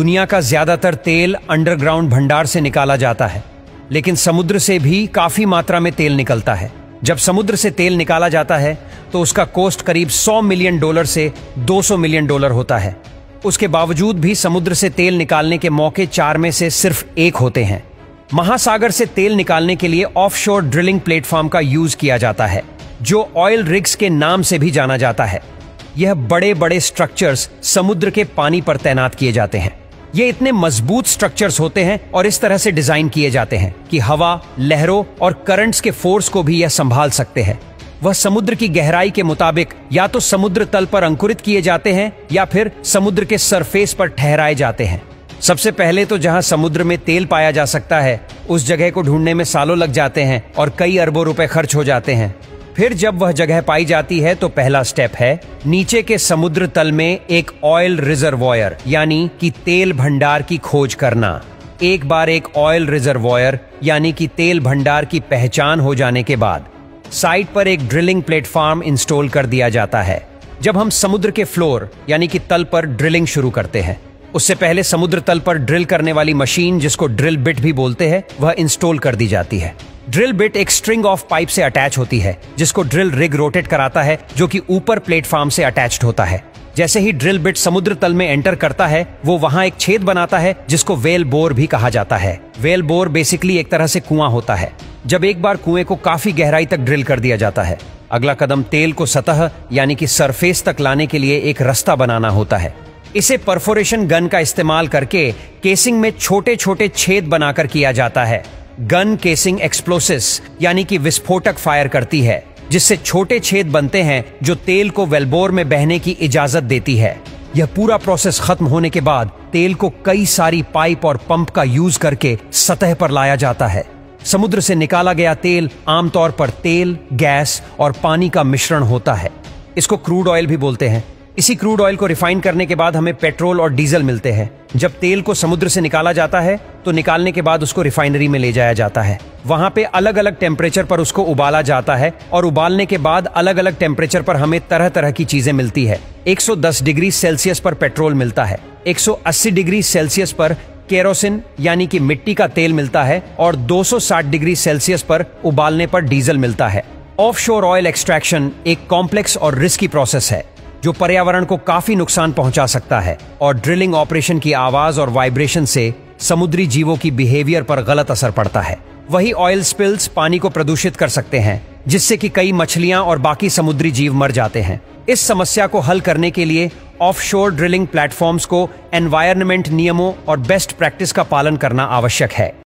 दुनिया का ज्यादातर तेल अंडरग्राउंड भंडार से निकाला जाता है, लेकिन समुद्र से भी काफी मात्रा में तेल निकलता है। जब समुद्र से तेल निकाला जाता है तो उसका कॉस्ट करीब $100 मिलियन से $200 मिलियन होता है। उसके बावजूद भी समुद्र से तेल निकालने के मौके 4 में से सिर्फ 1 होते हैं। महासागर से तेल निकालने के लिए ऑफशोर ड्रिलिंग प्लेटफॉर्म का यूज किया जाता है, जो ऑयल रिग्स के नाम से भी जाना जाता है। यह बड़े बड़े स्ट्रक्चर्स समुद्र के पानी पर तैनात किए जाते हैं। ये इतने मजबूत स्ट्रक्चर्स होते हैं और इस तरह से डिजाइन किए जाते हैं कि हवा, लहरों और करंट्स के फोर्स को भी यह संभाल सकते हैं। वह समुद्र की गहराई के मुताबिक या तो समुद्र तल पर अंकुरित किए जाते हैं या फिर समुद्र के सरफेस पर ठहराए जाते हैं। सबसे पहले तो जहां समुद्र में तेल पाया जा सकता है, उस जगह को ढूंढने में सालों लग जाते हैं और कई अरबों रुपए खर्च हो जाते हैं। फिर जब वह जगह पाई जाती है तो पहला स्टेप है नीचे के समुद्र तल में एक ऑयल रिजर्वॉयर यानी कि तेल भंडार की खोज करना। एक बार एक ऑयल रिजर्वॉयर यानी कि तेल भंडार की पहचान हो जाने के बाद साइट पर एक ड्रिलिंग प्लेटफॉर्म इंस्टॉल कर दिया जाता है। जब हम समुद्र के फ्लोर यानी कि तल पर ड्रिलिंग शुरू करते हैं, उससे पहले समुद्र तल पर ड्रिल करने वाली मशीन, जिसको ड्रिल बिट भी बोलते हैं, वह इंस्टॉल कर दी जाती है। ड्रिल बिट एक स्ट्रिंग ऑफ पाइप से अटैच होती है, जिसको ड्रिल रिग रोटेट कराता है, जो कि ऊपर प्लेटफॉर्म से अटैच्ड होता है। जैसे ही ड्रिल बिट समुद्र तल में एंटर करता है, वो वहां एक छेद बनाता है, जिसको वेल बोर भी कहा जाता है। वेल बोर बेसिकली एक तरह से कुआं होता है। जब एक बार कुएं को काफी गहराई तक ड्रिल कर दिया जाता है, अगला कदम तेल को सतह यानी कि सरफेस तक लाने के लिए एक रास्ता बनाना होता है। इसे परफोरेशन गन का इस्तेमाल करके केसिंग में छोटे छोटे छेद बनाकर किया जाता है। गन केसिंग एक्सप्लोसिव्स यानी कि विस्फोटक फायर करती है, जिससे छोटे छेद बनते हैं जो तेल को वेलबोर में बहने की इजाजत देती है। यह पूरा प्रोसेस खत्म होने के बाद तेल को कई सारी पाइप और पंप का यूज करके सतह पर लाया जाता है। समुद्र से निकाला गया तेल आमतौर पर तेल, गैस और पानी का मिश्रण होता है। इसको क्रूड ऑयल भी बोलते हैं। इसी क्रूड ऑयल को रिफाइन करने के बाद हमें पेट्रोल और डीजल मिलते हैं। जब तेल को समुद्र से निकाला जाता है तो निकालने के बाद उसको रिफाइनरी में ले जाया जाता है। वहां पे अलग अलग टेम्परेचर पर उसको उबाला जाता है और उबालने के बाद अलग अलग टेम्परेचर पर हमें तरह तरह की चीजें मिलती है। 110 डिग्री सेल्सियस पर पेट्रोल मिलता है, 180 डिग्री सेल्सियस पर केरोसिन यानी कि मिट्टी का तेल मिलता है और 260 डिग्री सेल्सियस पर उबालने पर डीजल मिलता है। ऑफशोर ऑयल एक्सट्रैक्शन एक कॉम्प्लेक्स और रिस्की प्रोसेस है, जो पर्यावरण को काफी नुकसान पहुंचा सकता है और ड्रिलिंग ऑपरेशन की आवाज और वाइब्रेशन से समुद्री जीवों की बिहेवियर पर गलत असर पड़ता है। वही ऑयल स्पिल्स पानी को प्रदूषित कर सकते हैं, जिससे कि कई मछलियां और बाकी समुद्री जीव मर जाते हैं। इस समस्या को हल करने के लिए ऑफशोर ड्रिलिंग प्लेटफॉर्म्स को एनवायरनमेंट नियमों और बेस्ट प्रैक्टिस का पालन करना आवश्यक है।